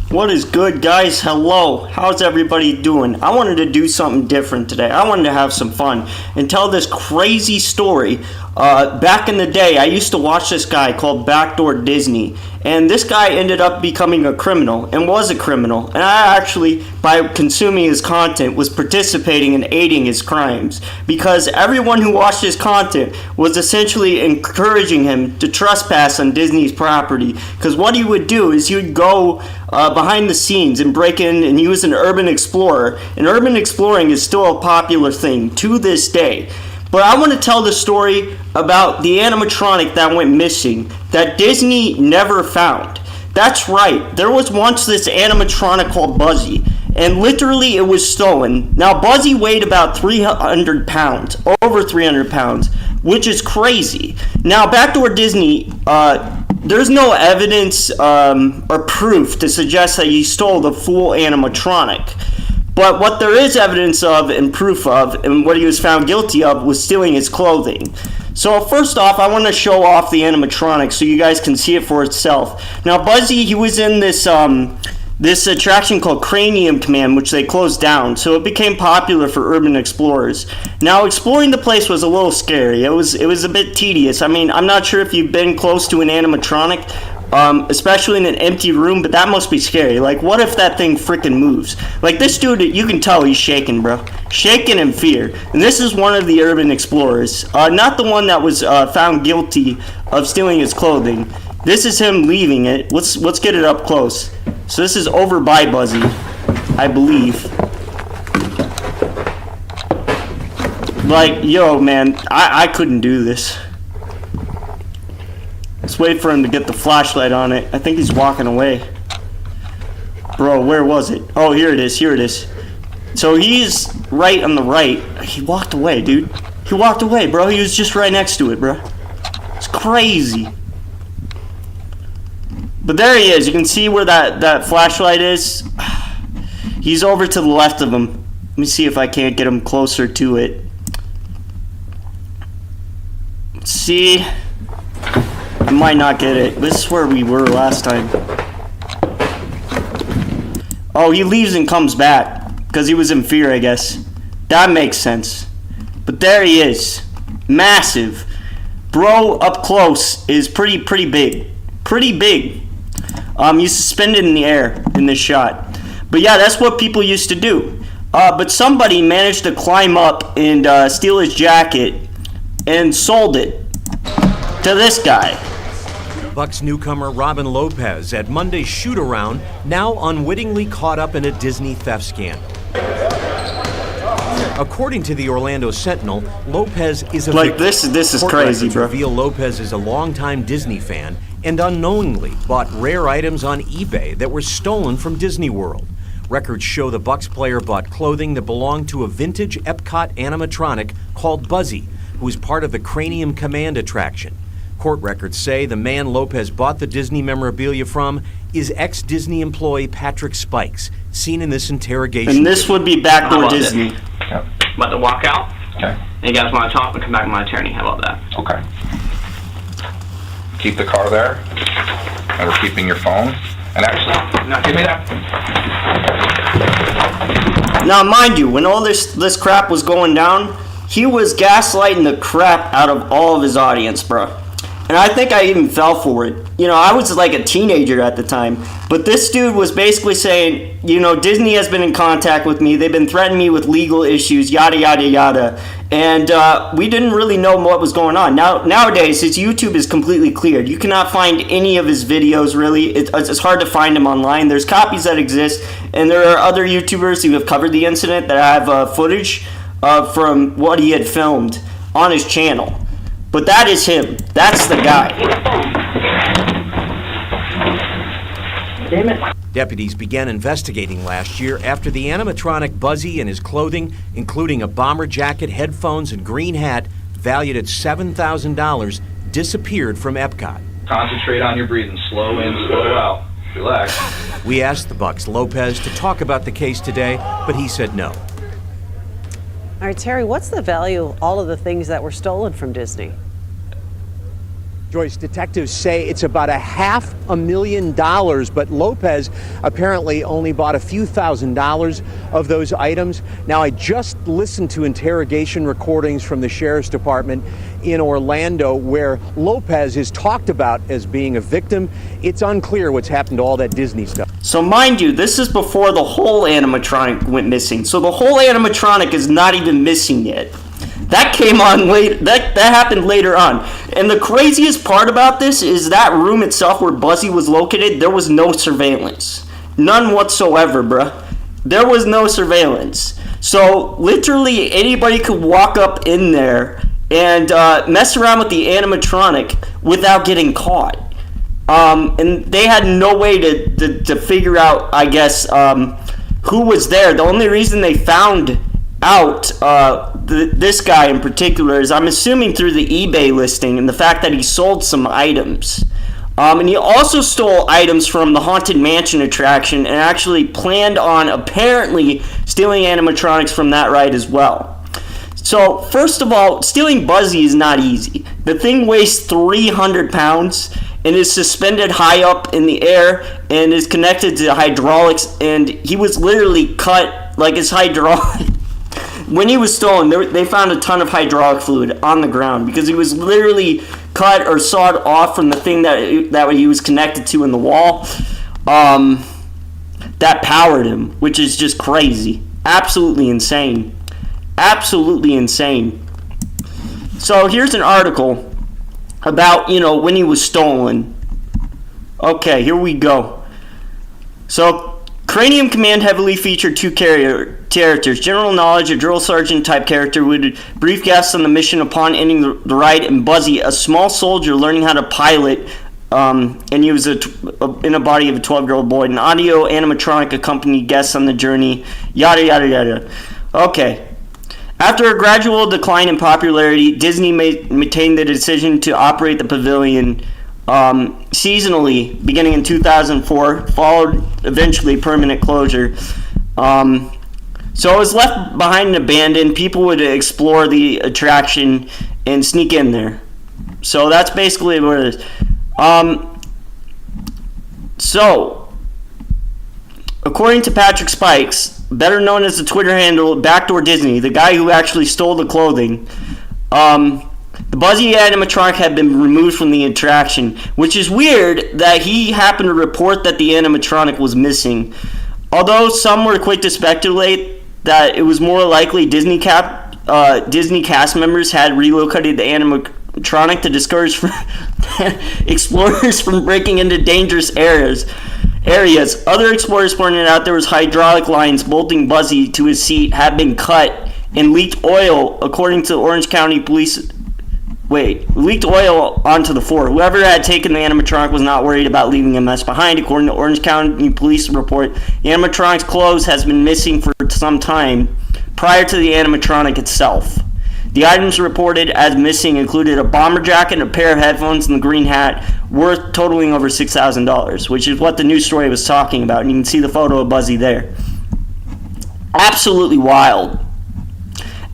What is good, guys? Hello. How's everybody doing? I wanted to do something different today. I wanted to have some fun and tell this crazy story. Back in the day, I used to watch this guy called Backdoor Disney, and this guy ended up becoming a criminal and was a criminal. And I actually, by consuming his content, was participating in aiding his crimes because everyone who watched his content was essentially encouraging him to trespass on Disney's property. Because what he would do is he would go behind the scenes and break in, and he was an urban explorer. And urban exploring is still a popular thing to this day. But I want to tell the story about the animatronic that went missing that Disney never found. That's right, there was once this animatronic called Buzzy, and literally it was stolen. Now Buzzy weighed about 300 pounds, over 300 pounds, which is crazy. Now Backdoor Disney, there's no evidence or proof to suggest that he stole the full animatronic. But what there is evidence of and proof of, and what he was found guilty of, was stealing his clothing. So first off, I want to show off the animatronic so you guys can see it for itself. Now Buzzy, he was in this this attraction called Cranium Command, which they closed down, so it became popular for urban explorers. Now exploring the place was a little scary. It was a bit tedious. I mean, I'm not sure if you've been close to an animatronic, especially in an empty room, but that must be scary. Like, what if that thing freaking moves? Like, this dude, you can tell he's shaking, bro. Shaking in fear. And this is one of the urban explorers. Not the one that was found guilty of stealing his clothing. This is him leaving it. Let's get it up close. So this is over by Buzzy, I believe. Like, yo, man, I couldn't do this. Let's wait for him to get the flashlight on it. I think he's walking away. Bro, where was it? Oh, here it is. So he's right on the right. He walked away, dude. He walked away, bro. He was just right next to it, bro. It's crazy. But there he is. You can see where that flashlight is. He's over to the left of him. Let me see if I can't get him closer to it. Let's see. I might not get it. This is where we were last time. Oh, he leaves and comes back because he was in fear, I guess. That makes sense. But there he is. Massive. Bro, up close is pretty big. Pretty big. He's suspended in the air in this shot. But yeah, that's what people used to do. But somebody managed to climb up and steal his jacket and sold it to this guy. Bucks newcomer Robin Lopez at Monday's shoot-around, now unwittingly caught up in a Disney theft scandal. According to the Orlando Sentinel, Lopez is a like this is crazy, bro. Reveal Lopez is a longtime Disney fan and unknowingly bought rare items on eBay that were stolen from Disney World. Records show the Bucks player bought clothing that belonged to a vintage Epcot animatronic called Buzzy, who was part of the Cranium Command attraction. Court records say the man Lopez bought the Disney memorabilia from is ex-Disney employee Patrick Spikes, seen in this interrogation. And this would be Backdoor Disney. Yep. About to walk out. Okay. And you guys want to talk and come back to my attorney. How about that? Okay. Keep the car there. And we're keeping your phone. And actually, now give me that. Now, mind you, when all this crap was going down, he was gaslighting the crap out of all of his audience, bro. And I think I even fell for it. You know, I was like a teenager at the time. But this dude was basically saying, you know, Disney has been in contact with me. They've been threatening me with legal issues, yada, yada, yada. And we didn't really know what was going on. Nowadays, his YouTube is completely cleared. You cannot find any of his videos, really. It's hard to find them online. There's copies that exist. And there are other YouTubers who have covered the incident that have footage from what he had filmed on his channel. But that is him. That's the guy. Damn it. Deputies began investigating last year after the animatronic Buzzy and his clothing, including a bomber jacket, headphones, and green hat, valued at $7,000, disappeared from Epcot. Concentrate on your breathing. Slow in, slow out. Relax. We asked the Bucks Lopez to talk about the case today, but he said no. All right, Terry, what's the value of all of the things that were stolen from Disney? Joyce, detectives say it's about $500,000, but Lopez apparently only bought a few $1,000s of those items. Now, I just listened to interrogation recordings from the sheriff's department in Orlando where Lopez is talked about as being a victim. It's unclear what's happened to all that Disney stuff. So mind you, this is before the whole animatronic went missing. So the whole animatronic is not even missing yet. That came on late. That happened later on. And the craziest part about this is that room itself where Buzzy was located, there was no surveillance. None whatsoever, bruh. There was no surveillance. So literally anybody could walk up in there and mess around with the animatronic without getting caught. And they had no way to figure out, I guess, who was there. The only reason they found out this guy in particular is, I'm assuming, through the eBay listing and the fact that he sold some items. And he also stole items from the Haunted Mansion attraction and actually planned on apparently stealing animatronics from that ride as well. So, first of all, stealing Buzzy is not easy. The thing weighs 300 pounds and is suspended high up in the air and is connected to hydraulics, and he was literally cut, like his hydraulic. When he was stolen, they found a ton of hydraulic fluid on the ground because he was literally cut or sawed off from the thing that he was connected to in the wall. That powered him, which is just crazy. Absolutely insane. Absolutely insane. So here's an article about, when he was stolen. Okay, here we go. So, Cranium Command heavily featured two characters. General Knowledge, a drill sergeant type character, would brief guests on the mission upon ending the ride, and Buzzy, a small soldier learning how to pilot, and he was in a body of a 12-year-old boy. An audio animatronic accompanied guests on the journey, yada yada yada. Okay. After a gradual decline in popularity, Disney maintained the decision to operate the pavilion seasonally beginning in 2004, followed eventually permanent closure. So it was left behind and abandoned. People would explore the attraction and sneak in there. So that's basically what it is. So, according to Patrick Spikes, better known as the Twitter handle Backdoor Disney, the guy who actually stole the clothing, the Buzzy animatronic had been removed from the attraction, which is weird that he happened to report that the animatronic was missing. Although some were quick to speculate that it was more likely Disney cast members had relocated the animatronic to discourage explorers from breaking into dangerous areas. Other explorers pointed out there was hydraulic lines bolting Buzzy to his seat had been cut and leaked oil, according to Orange County Police. Leaked oil onto the floor. Whoever had taken the animatronic was not worried about leaving a mess behind. According to Orange County Police report, the animatronic's clothes has been missing for some time prior to the animatronic itself. The items reported as missing included a bomber jacket, a pair of headphones, and the green hat, worth totaling over $6,000, which is what the news story was talking about. And you can see the photo of Buzzy there. Absolutely wild.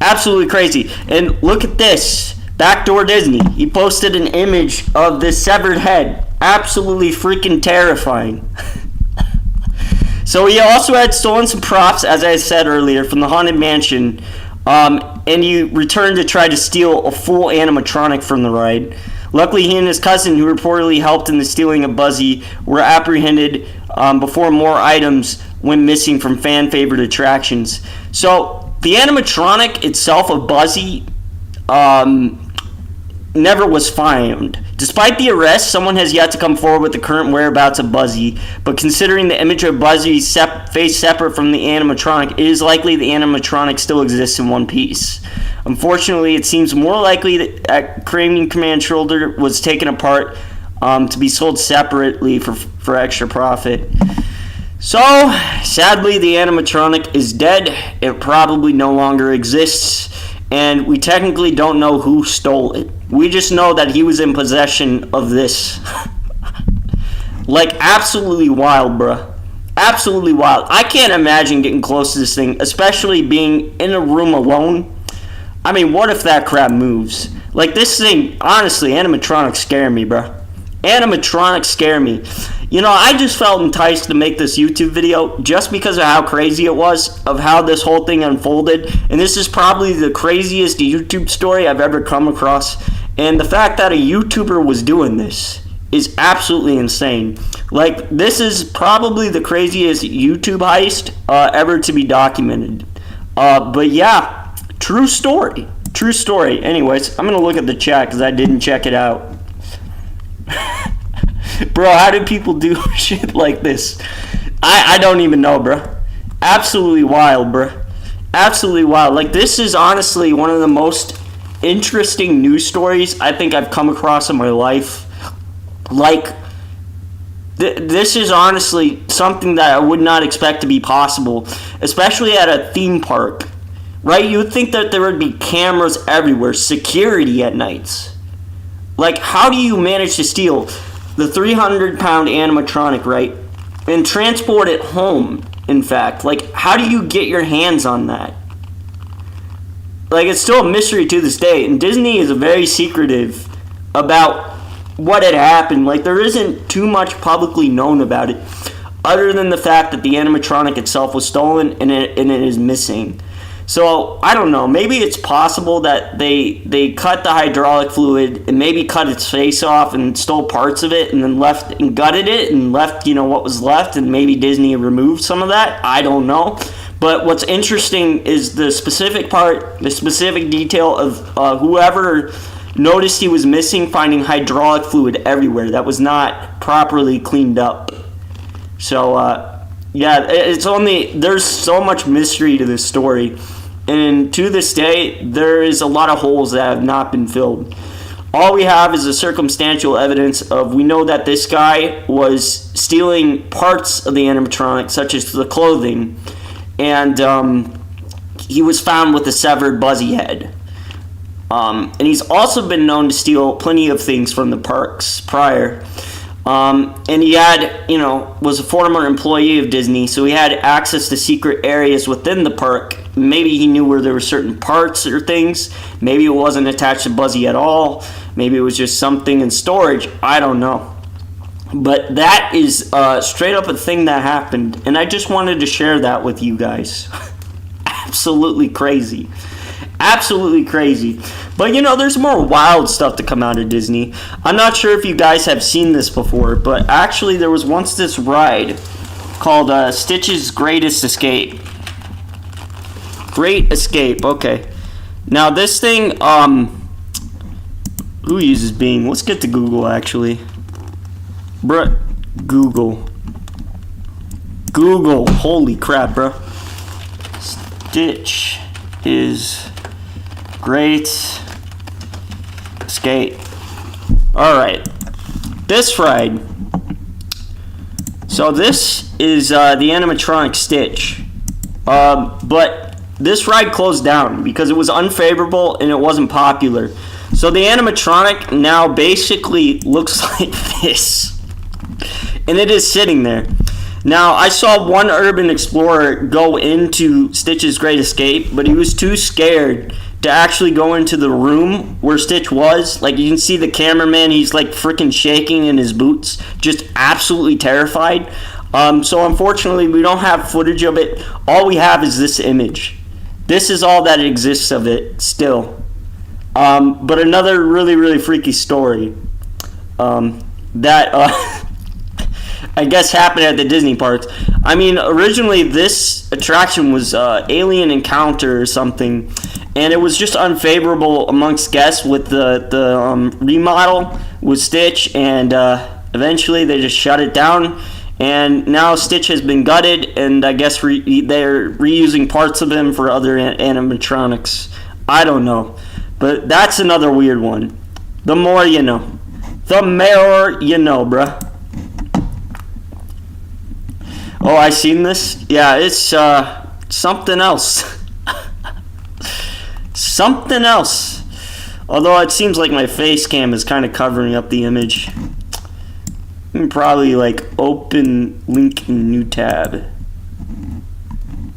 Absolutely crazy. And look at this. Backdoor Disney. He posted an image of this severed head. Absolutely freaking terrifying. So he also had stolen some props, as I said earlier, from the Haunted Mansion. And he returned to try to steal a full animatronic from the ride. Luckily, he and his cousin, who reportedly helped in the stealing of Buzzy, were apprehended before more items went missing from fan-favorite attractions. So the animatronic itself of Buzzy never was found. Despite the arrest, someone has yet to come forward with the current whereabouts of Buzzy, but considering the image of Buzzy's face separate from the animatronic, it is likely the animatronic still exists in one piece. Unfortunately, it seems more likely that Cranium Command shoulder was taken apart to be sold separately for extra profit. So, sadly, the animatronic is dead. It probably no longer exists. And we technically don't know who stole it. We just know that he was in possession of this. Like, absolutely wild, bruh. Absolutely wild. I can't imagine getting close to this thing, especially being in a room alone. I mean, what if that crap moves? Like, this thing, honestly, animatronics scare me, bro. Animatronics scare me. You know, I just felt enticed to make this YouTube video just because of how crazy it was, of how this whole thing unfolded. And this is probably the craziest YouTube story I've ever come across. And the fact that a YouTuber was doing this is absolutely insane. Like, this is probably the craziest YouTube heist ever to be documented. But yeah, true story. True story. Anyways, I'm going to look at the chat because I didn't check it out. Bro, how do people do shit like this? I don't even know, bro. Absolutely wild, bro. Absolutely wild. Like, this is honestly one of the most interesting news stories I think I've come across in my life. Like, this is honestly something that I would not expect to be possible, especially at a theme park, right? You would think that there would be cameras everywhere, security at nights. Like, how do you manage to steal the 300-pound animatronic, right, and transport it home, in fact? Like, how do you get your hands on that? Like, it's still a mystery to this day, and Disney is very secretive about what had happened. Like, there isn't too much publicly known about it, other than the fact that the animatronic itself was stolen and it is missing. So, I don't know, maybe it's possible that they cut the hydraulic fluid and maybe cut its face off and stole parts of it and then left and gutted it and left, you know, what was left, and maybe Disney removed some of that. I don't know. But what's interesting is the specific part, the specific detail of whoever noticed he was missing, finding hydraulic fluid everywhere that was not properly cleaned up. So, yeah, there's so much mystery to this story. And to this day, there is a lot of holes that have not been filled. All we have is a circumstantial evidence of, we know that this guy was stealing parts of the animatronic, such as the clothing, and he was found with a severed buzzy head. And he's also been known to steal plenty of things from the parks prior. And he had, was a former employee of Disney, so he had access to secret areas within the park. Maybe he knew where there were certain parts or things. Maybe it wasn't attached to Buzzy at all. Maybe it was just something in storage. I don't know. But that is straight up a thing that happened, and I just wanted to share that with you guys. Absolutely crazy. Absolutely crazy. But there's more wild stuff to come out of Disney. I'm not sure if you guys have seen this before, but actually there was once this ride called Stitch's Greatest Escape. Great Escape, okay. Now this thing, who uses Bing? Let's get to Google actually. Bruh, Google, holy crap, bro. Stitch is Great Escape. Alright. This ride. So this is the animatronic Stitch. But this ride closed down because it was unfavorable and it wasn't popular. So the animatronic now basically looks like this. And it is sitting there. Now, I saw one urban explorer go into Stitch's Great Escape, but he was too scared to actually go into the room where Stitch was. Like, you can see the cameraman, he's like freaking shaking in his boots, just absolutely terrified. So unfortunately, we don't have footage of it. All we have is this image. This is all that exists of it still. But another really, really freaky story that I guess happened at the Disney parks. I mean, originally this attraction was Alien Encounter or something, and it was just unfavorable amongst guests with the remodel with Stitch, and eventually they just shut it down. And now Stitch has been gutted, and I guess they're reusing parts of him for other animatronics. I don't know, but that's another weird one. The more you know. The more you know, bruh. Oh, I seen this? Yeah, it's something else. Something else. Although it seems like my face cam is kind of covering up the image. You can probably open link in new tab.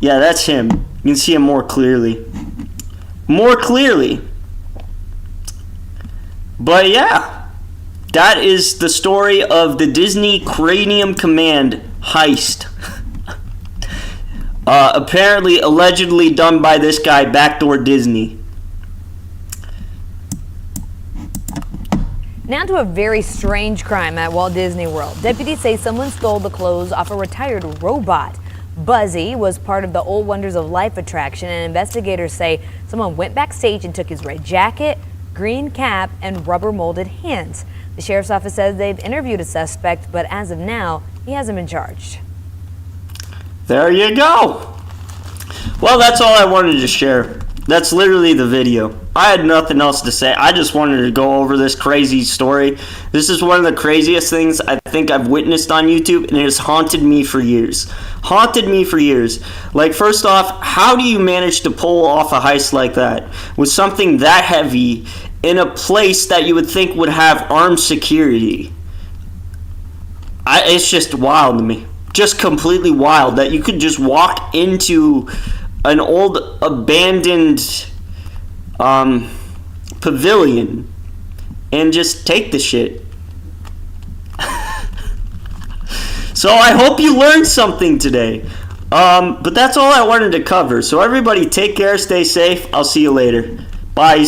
Yeah, that's him. You can see him more clearly. More clearly. But yeah, that is the story of the Disney Cranium Command heist. Apparently, allegedly done by this guy, Backdoor Disney. Now to a very strange crime at Walt Disney World. Deputies say someone stole the clothes off a retired robot. Buzzy was part of the Old Wonders of Life attraction, and investigators say someone went backstage and took his red jacket, green cap, and rubber molded hands. The sheriff's office says they've interviewed a suspect, but as of now, he hasn't been charged. There you go. Well, that's all I wanted to share. That's literally the video. I had nothing else to say. I just wanted to go over this crazy story. This is one of the craziest things I think I've witnessed on YouTube, and it has haunted me for years. Haunted me for years. Like, first off, how do you manage to pull off a heist like that with something that heavy in a place that you would think would have armed security? It's just wild to me. Just completely wild that you could just walk into an old abandoned pavilion and just take the shit. So I hope you learned something today. But that's all I wanted to cover. So everybody take care, stay safe. I'll see you later. Bye.